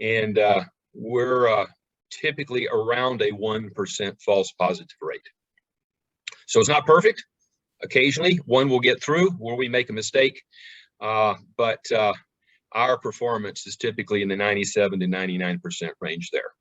and we're typically around a 1% false positive rate. So it's not perfect. Occasionally, one will get through where we make a mistake, but our performance is typically in the 97 to 99% range there.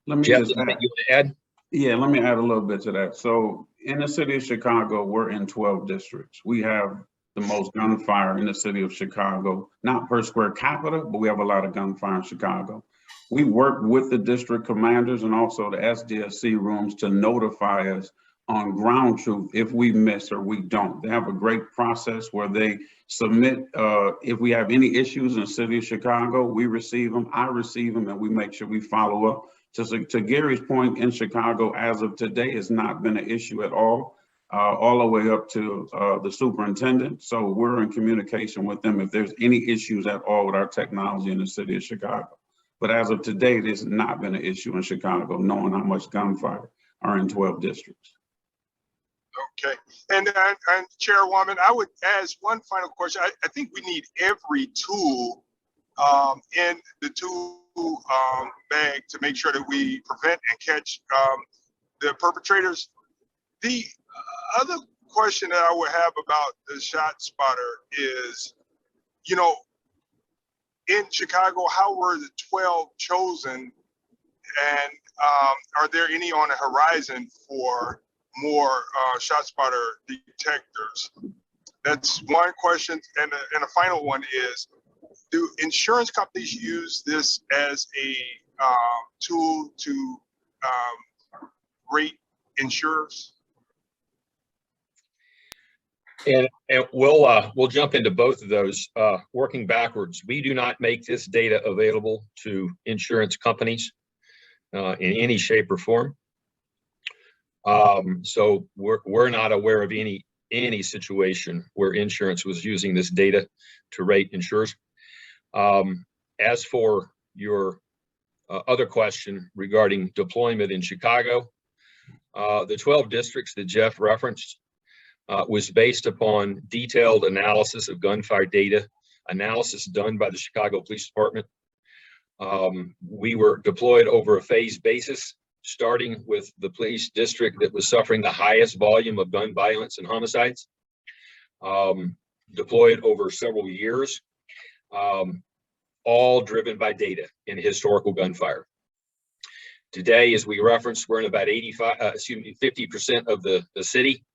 Let me Jeff, just you want to add? Yeah, let me add a little bit to that. So in the city of Chicago, we're in 12 districts. We have the most gunfire in the city of Chicago, not per square capita, but we have a lot of gunfire in Chicago. We work with the district commanders and also the SDSC rooms to notify us on ground truth if we miss or we don't. They have a great process where they submit, if we have any issues in the city of Chicago, we receive them, I receive them, and we make sure we follow up. To Gary's point, in Chicago, as of today, it's not been an issue at all the way up to the superintendent. So we're in communication with them if there's any issues at all with our technology in the city of Chicago. But as of today, it has not been an issue in Chicago, knowing how much gunfire are in 12 districts. Okay, and Chairwoman, I would ask one final question. I think we need every tool in the tool bag to make sure that we prevent and catch the perpetrators. The other question that I would have about the ShotSpotter is, you know, in Chicago, how were the 12 chosen, and are there any on the horizon for more ShotSpotter detectors? That's one question. And a final one is, do insurance companies use this as a tool to rate insurers? And we'll jump into both of those. Working backwards, we do not make this data available to insurance companies in any shape or form. So we're not aware of any situation where insurance was using this data to rate insurers. As for your other question regarding deployment in Chicago, the 12 districts that Jeff referenced was based upon detailed analysis of gunfire data, analysis done by the Chicago Police Department. We were deployed over a phased basis, starting with the police district that was suffering the highest volume of gun violence and homicides, deployed over several years, all driven by data in historical gunfire. Today, as we referenced, we're in about 50% of the city,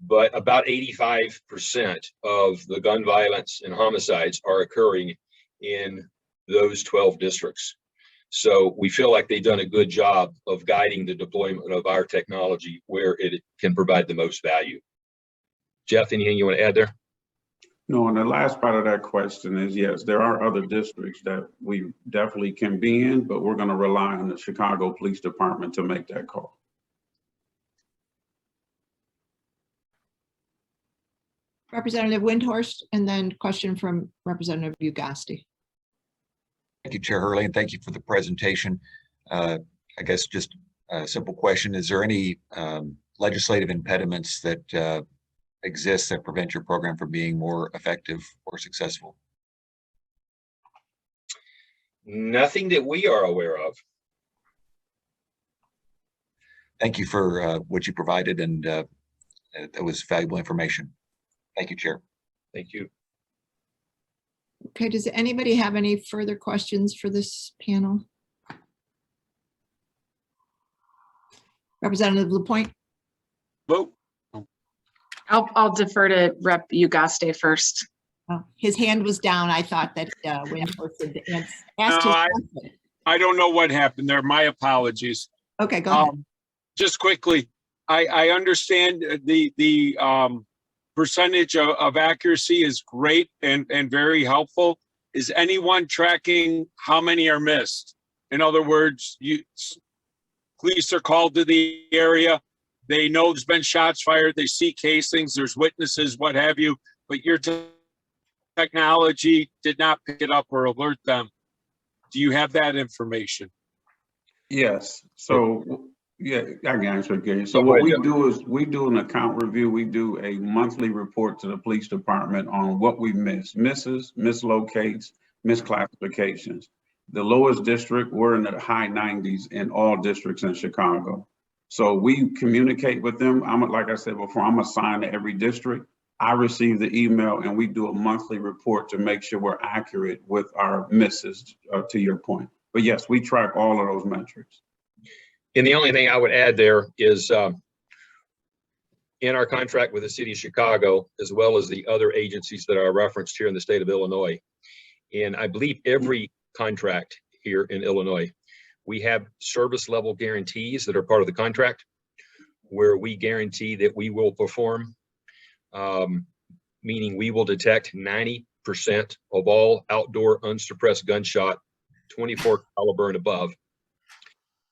but about 85% of the gun violence and homicides are occurring in those 12 districts. So we feel like they've done a good job of guiding the deployment of our technology where it can provide the most value. Jeff, anything you want to add there? No, and the last part of that question is, yes, there are other districts that we definitely can be in, but we're going to rely on the Chicago Police Department to make that call. Representative Windhorst, and then question from Representative Ugasti. Thank you, Chair Hurley, and thank you for the presentation. I guess just a simple question: is there any legislative impediments that exist that prevent your program from being more effective or successful? Nothing that we are aware of. Thank you for what you provided, and that was valuable information. Thank you, Chair. Thank you. Okay, does anybody have any further questions for this panel? Representative LaPointe? Vote. I'll defer to Rep. Ugasti first. Oh, his hand was down. I thought that Windhorst had asked No, his question. I don't know what happened there. My apologies. Okay, go ahead. Just quickly, I understand the percentage of accuracy is great and very helpful. Is anyone tracking how many are missed? In other words, police are called to the area. They know there's been shots fired. They see casings. There's witnesses, what have you. But your technology did not pick it up or alert them. Do you have that information? Yes. So, yeah, I can answer it, Gary. So what we do is we do an account review. We do a monthly report to the police department on what we miss, misses, mislocates, misclassifications. the lowest district, we're in the high 90s in all districts in Chicago. So we communicate with them. Like I said before, I'm assigned to every district. I receive the email and we do a monthly report to make sure we're accurate with our misses, to your point. But yes, we track all of those metrics. And the only thing I would add there is in our contract with the city of Chicago, as well as the other agencies that are referenced here in the state of Illinois, and I believe every contract here in Illinois, we have service level guarantees that are part of the contract where we guarantee that we will perform, meaning we will detect 90% of all outdoor unsuppressed gunshot, 24 caliber and above.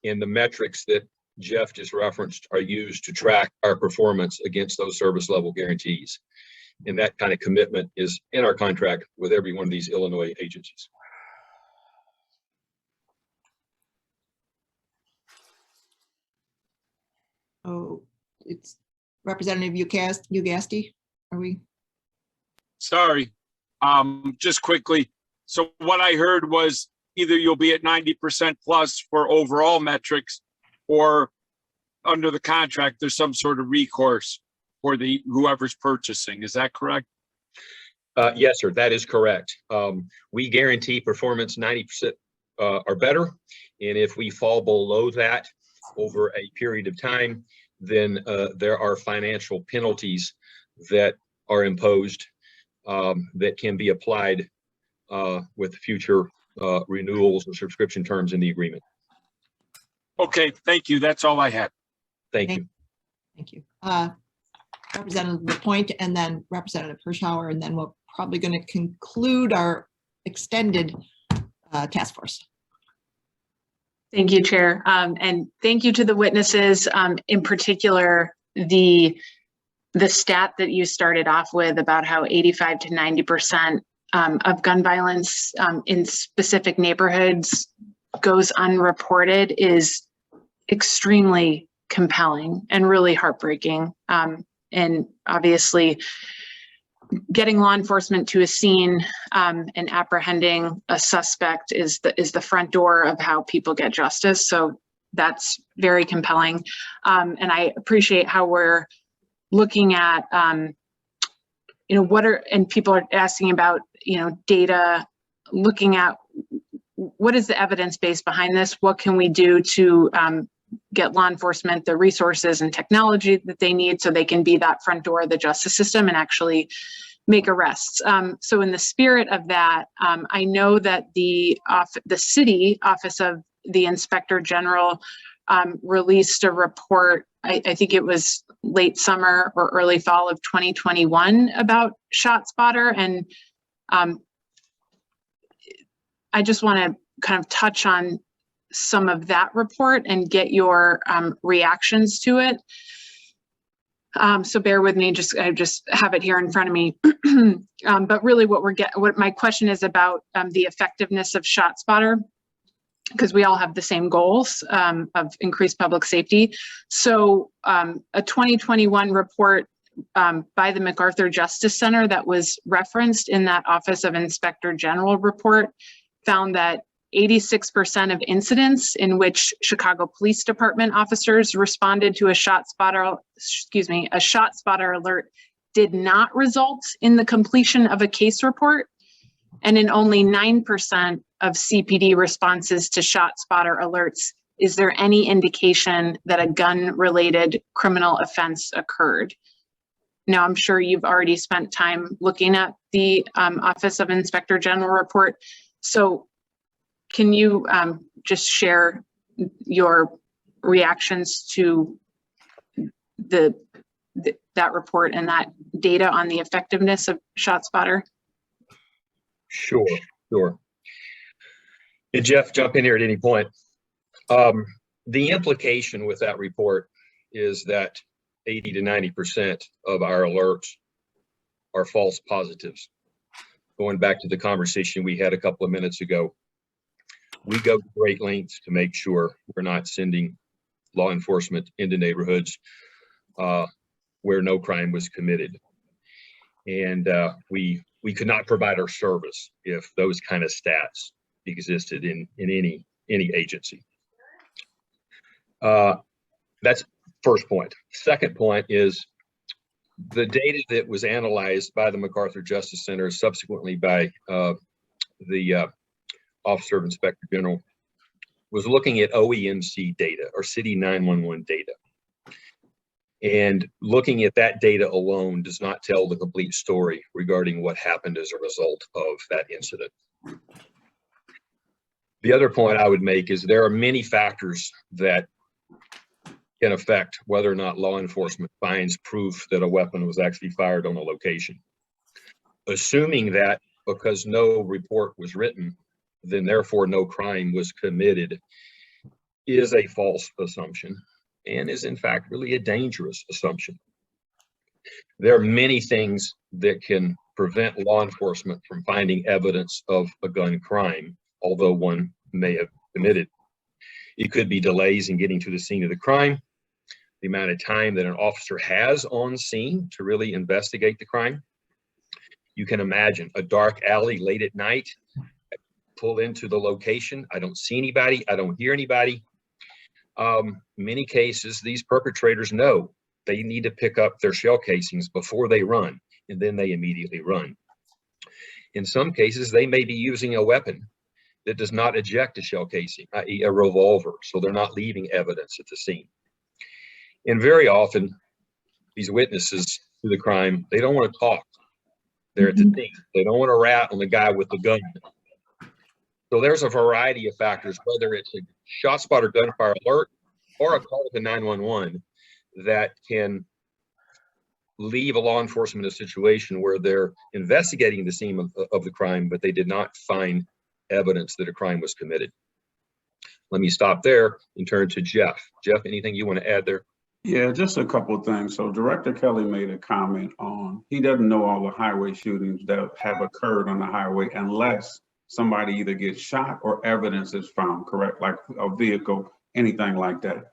And the metrics that Jeff just referenced are used to track our performance against those service level guarantees. And that kind of commitment is in our contract with every one of these Illinois agencies. Oh, it's Representative Ugasti. Are we? Sorry, just quickly. So what I heard was either you'll be at 90% plus for overall metrics, or under the contract, there's some sort of recourse for whoever's purchasing. Is that correct? Yes, sir, that is correct. We guarantee performance 90% or better. And if we fall below that over a period of time, then there are financial penalties that are imposed that can be applied with future renewals or subscription terms in the agreement. Okay, thank you. That's all I had. Thank you. Thank you. Representative LaPointe and then Representative Hirschauer, and then we're probably going to conclude our extended task force. Thank you, Chair. And thank you to the witnesses, in particular, the stat that you started off with about how 85 to 90% of gun violence in specific neighborhoods goes unreported is extremely compelling and really heartbreaking. And obviously, getting law enforcement to a scene and apprehending a suspect is the front door of how people get justice. So that's very compelling. And I appreciate how we're looking at, and people are asking about, data, looking at what is the evidence base behind this? What can we do to get law enforcement the resources and technology that they need so they can be that front door of the justice system and actually make arrests. So in the spirit of that, I know that the city Office of the Inspector General released a report, I think it was late summer or early fall of 2021 about ShotSpotter. And I just want to kind of touch on some of that report and get your reactions to it. So bear with me, I just have it here in front of me. But really what my question is about the effectiveness of ShotSpotter, because we all have the same goals of increased public safety. So a 2021 report by the MacArthur Justice Center that was referenced in that Office of Inspector General report found that 86% of incidents in which Chicago Police Department officers responded to a ShotSpotter alert did not result in the completion of a case report. And in only 9% of CPD responses to ShotSpotter alerts is there any indication that a gun-related criminal offense occurred. Now, I'm sure you've already spent time looking at the Office of Inspector General report. So can you just share your reactions to that report and that data on the effectiveness of ShotSpotter? Sure. And Jeff, jump in here at any point. The implication with that report is that 80 to 90% of our alerts are false positives. Going back to the conversation we had a couple of minutes ago, we go to great lengths to make sure we're not sending law enforcement into neighborhoods where no crime was committed. And we could not provide our service if those kind of stats existed in any agency. That's first point. Second point is the data that was analyzed by the MacArthur Justice Center, subsequently by the Officer of Inspector General, was looking at OEMC data or City 911 data. And looking at that data alone does not tell the complete story regarding what happened as a result of that incident. The other point I would make is there are many factors that can affect whether or not law enforcement finds proof that a weapon was actually fired on a location. Assuming that because no report was written, then therefore no crime was committed, is a false assumption and is in fact really a dangerous assumption. There are many things that can prevent law enforcement from finding evidence of a gun crime, although one may have committed. It could be delays in getting to the scene of the crime, the amount of time that an officer has on scene to really investigate the crime. You can imagine a dark alley late at night, pull into the location. I don't see anybody. I don't hear anybody. Many cases, these perpetrators know they need to pick up their shell casings before they run, and then they immediately run. In some cases, they may be using a weapon that does not eject a shell casing, i.e. a revolver, so they're not leaving evidence at the scene. And very often, these witnesses to the crime, they don't want to talk. They're at the scene. They don't want to rat on the guy with the gun. So there's a variety of factors, whether it's a ShotSpotter gunfire alert or a call to 911, that can leave a law enforcement in a situation where they're investigating the scene of the crime, but they did not find evidence that a crime was committed. Let me stop there and turn to Jeff. Jeff, anything you want to add there? Yeah, just a couple of things. So Director Kelly made a comment on, he doesn't know all the highway shootings that have occurred on the highway unless somebody either gets shot or evidence is found, correct? Like a vehicle, anything like that.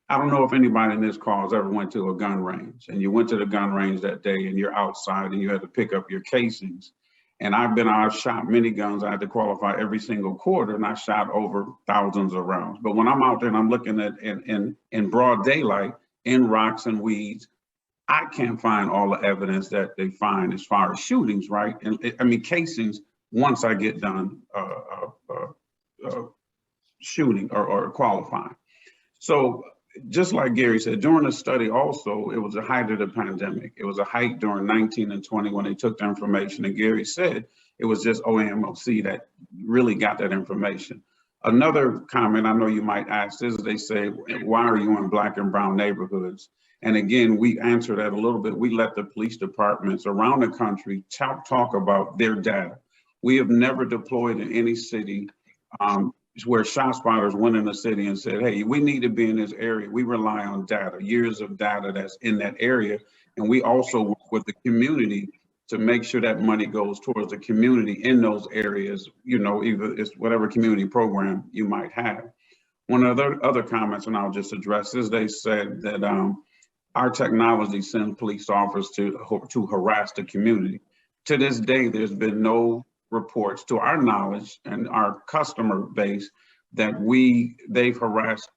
I don't know if anybody in this call has ever went to a gun range and you went to the gun range that day and you're outside and you had to pick up your casings. And I've shot many guns. I had to qualify every single quarter and I shot over thousands of rounds. But when I'm out there and I'm looking at in broad daylight, in rocks and weeds, I can't find all the evidence that they find as far as shootings, right? And I mean, casings, once I get done shooting or qualifying. So just like Gary said, during the study also, it was a height of the pandemic. It was a height during 19 and 20 when they took the information, and Gary said it was just OMOC that really got that information. Another comment I know you might ask is, they say, why are you in Black and brown neighborhoods? And again, we answer that a little bit. We let the police departments around the country talk about their data. We have never deployed in any city where ShotSpotters went in the city and said, hey, we need to be in this area. We rely on data, years of data that's in that area. And we also work with the community to make sure that money goes towards the community in those areas, you know, either it's whatever community program you might have. One of the other comments, and I'll just address this, they said that our technology sends police officers to harass the community. To this day, there's been no reports to our knowledge and our customer base that they've harassed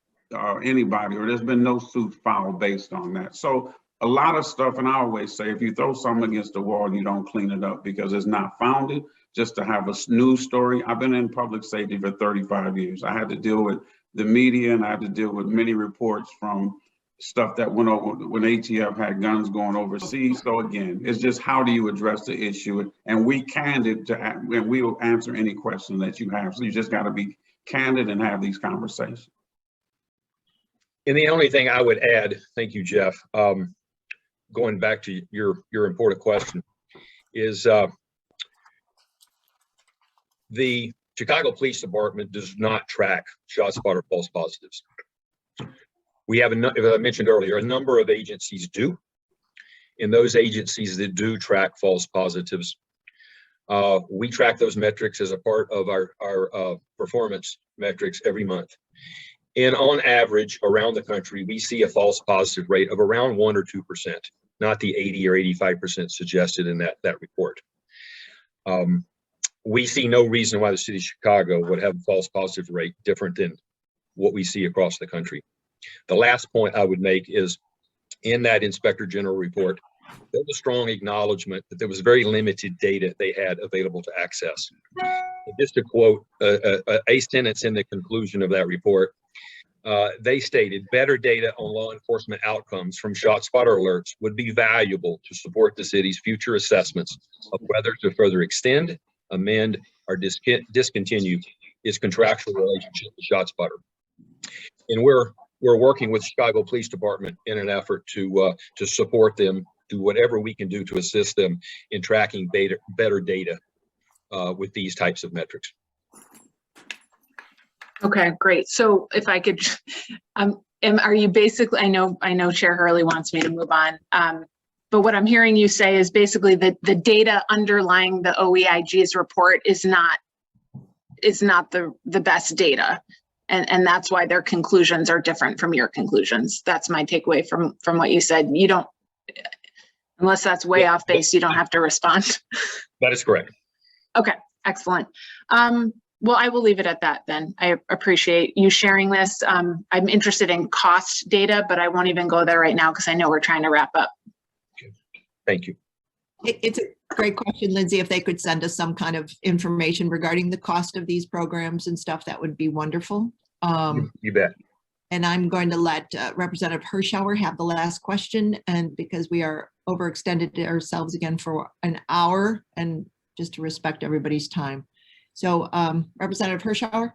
anybody, or there's been no suit filed based on that. So a lot of stuff, and I always say, if you throw something against the wall, you don't clean it up because it's not founded just to have a news story. I've been in public safety for 35 years. I had to deal with the media and I had to deal with many reports from stuff that went over when ATF had guns going overseas. So again, it's just how do you address the issue? And we candid and we will answer any question that you have. So you just got to be candid and have these conversations. And the only thing I would add, thank you, Jeff, going back to your important question, is the Chicago Police Department does not track ShotSpotter false positives. We have, as I mentioned earlier, a number of agencies do. And those agencies that do track false positives, we track those metrics as a part of our performance metrics every month. And on average, around the country, we see a false positive rate of around 1 or 2%, not the 80 or 85% suggested in that report. we see no reason why the city of Chicago would have a false positive rate different than what we see across the country. The last point I would make is in that Inspector General report, there was a strong acknowledgement that there was very limited data they had available to access. Just to quote a sentence in the conclusion of that report, they stated better data on law enforcement outcomes from ShotSpotter alerts would be valuable to support the city's future assessments of whether to further extend, amend, or discontinue its contractual relationship with ShotSpotter. And we're working with Chicago Police Department in an effort to support them, do whatever we can do to assist them in tracking better data with these types of metrics. Okay, great. So if I could, are you basically, I know Chair Hurley wants me to move on. But what I'm hearing you say is basically that the data underlying the OEIG's report is not the best data. And that's why their conclusions are different from your conclusions. That's my takeaway from what you said. You don't, unless that's way off base, you don't have to respond. That is correct. Okay, excellent. Well, I will leave it at that then. I appreciate you sharing this. I'm interested in cost data, but I won't even go there right now because I know we're trying to wrap up. Thank you. It's a great question, Lindsay. If they could send us some kind of information regarding the cost of these programs and stuff, that would be wonderful. You bet. And I'm going to let Representative Hirschauer have the last question, and because we are overextended ourselves again for an hour, and just to respect everybody's time. So Representative Hirschauer?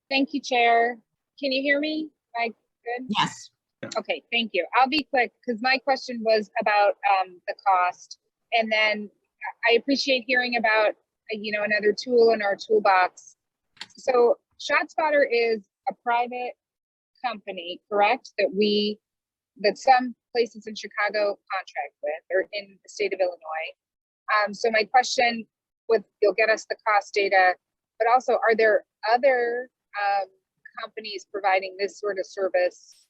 Thank you, Chair. Can you hear me? Am I good? Yes. Okay, thank you. I'll be quick because my question was about the cost. And then I appreciate hearing about, another tool in our toolbox. So ShotSpotter is a private company, correct? That some places in Chicago contract with, or in the state of Illinois. So my question you'll get us the cost data, but also are there other companies providing this sort of service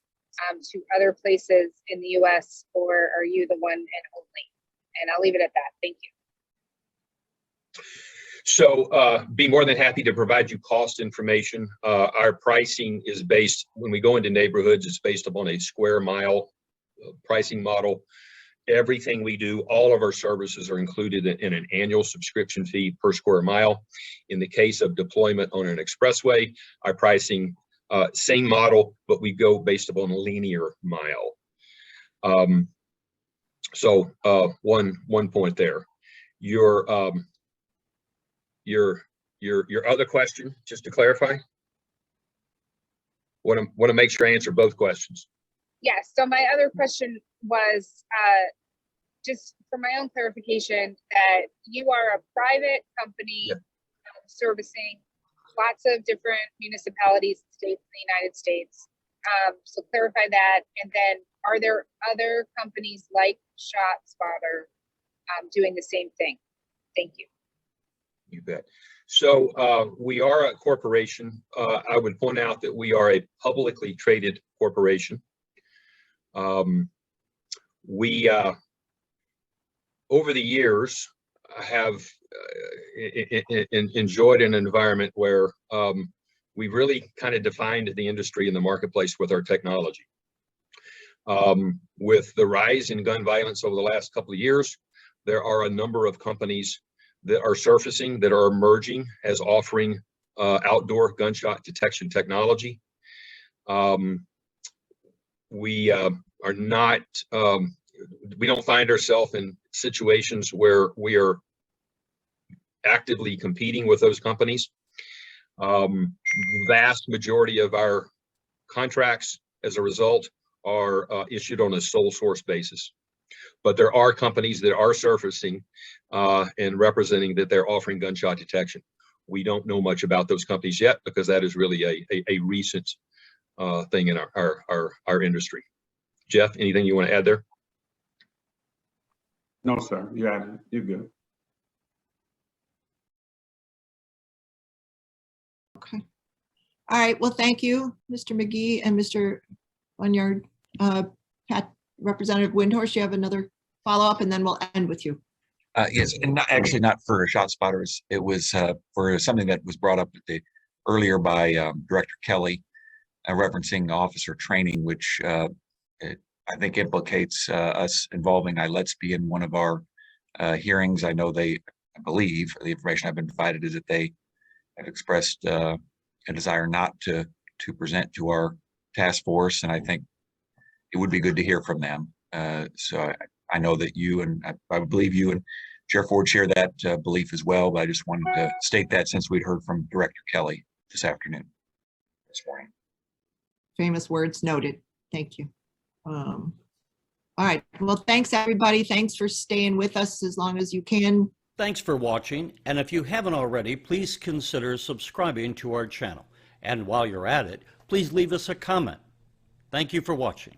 to other places in the US, or are you the one and only? And I'll leave it at that. Thank you. So be more than happy to provide you cost information. Our pricing is based, when we go into neighborhoods, it's based upon a square mile pricing model. Everything we do, all of our services are included in an annual subscription fee per square mile. In the case of deployment on an expressway, our pricing, same model, but we go based upon a linear mile. So one point there. Your other question, just to clarify, want to make sure I answer both questions. Yes. So my other question was just for my own clarification that you are a private company servicing lots of different municipalities and states in the United States. So clarify that. And then are there other companies like ShotSpotter doing the same thing? Thank you. You bet. So we are a corporation. I would point out that we are a publicly traded corporation. We, over the years, have enjoyed an environment where we really kind of defined the industry in the marketplace with our technology. With the rise in gun violence over the last couple of years, there are a number of companies that are surfacing, that are emerging as offering outdoor gunshot detection technology. We are not, we don't find ourselves in situations where we are actively competing with those companies. Vast majority of our contracts, as a result, are issued on a sole source basis. But there are companies that are surfacing and representing that they're offering gunshot detection. We don't know much about those companies yet because that is really a recent thing in our industry. Jeff, anything you want to add there? No, sir. You got it. You're good. Okay. All right. Well, thank you, Mr. McGee and Mr. Bunyard. Representative Windhorst, you have another follow-up, and then we'll end with you. Yes, and actually not for ShotSpotter. It was for something that was brought up earlier by Director Kelly, referencing officer training, which I think implicates us involving ILETSB in one of our hearings. I believe the information I've been provided is that they have expressed a desire not to present to our task force, and I think it would be good to hear from them. So I know that you and I believe you and Chair Ford share that belief as well, but I just wanted to state that since we'd heard from Director Kelly this morning. Famous words noted. Thank you. All right. Well, thanks, everybody. Thanks for staying with us as long as you can. Thanks for watching, and if you haven't already, please consider subscribing to our channel. And while you're at it, please leave us a comment. Thank you for watching.